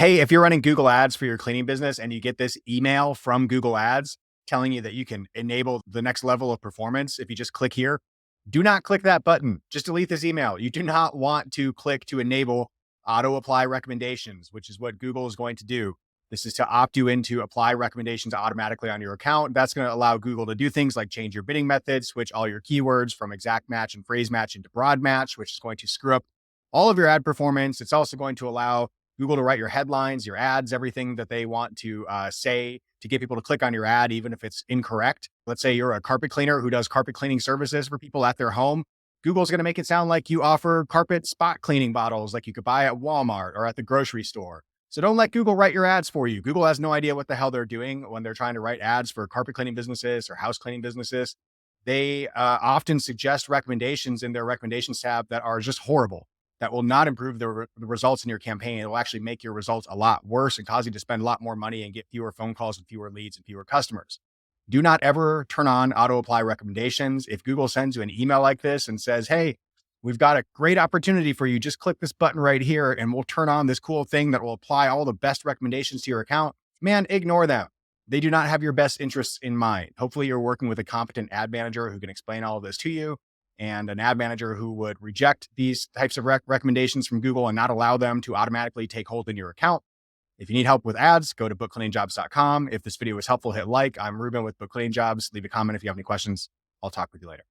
Hey, if you're running Google Ads for your cleaning business and you get this email from Google Ads telling you that you can enable the next level of performance, if you just click here, do not click that button. Just delete this email. You do not want to click to enable auto apply recommendations, which is what Google is going to do. This is to opt you in to apply recommendations automatically on your account. That's going to allow Google to do things like change your bidding method, switch all your keywords from exact match and phrase match into broad match, which is going to screw up all of your ad performance. It's also going to allow Google to write your headlines, your ads, everything that they want to say to get people to click on your ad, even if it's incorrect. Let's say you're a carpet cleaner who does carpet cleaning services for people at their home. Google's going to make it sound like you offer carpet spot cleaning bottles like you could buy at Walmart or at the grocery store. So don't let Google write your ads for you. Google has no idea what the hell they're doing when they're trying to write ads for carpet cleaning businesses or house cleaning businesses. They often suggest recommendations in their recommendations tab that are just horrible, that will not improve the results in your campaign. It will actually make your results a lot worse and cause you to spend a lot more money and get fewer phone calls and fewer leads and fewer customers. Do not ever turn on auto apply recommendations. If Google sends you an email like this and says, hey, we've got a great opportunity for you, just click this button right here and we'll turn on this cool thing that will apply all the best recommendations to your account, man, ignore them. They do not have your best interests in mind. Hopefully you're working with a competent ad manager who can explain all of this to you, and an ad manager who would reject these types of recommendations from Google and not allow them to automatically take hold in your account. If you need help with ads, go to BookCleaningJobs.com. If this video was helpful, hit like. I'm Reuben with BookCleaningJobs. Leave a comment if you have any questions. I'll talk with you later.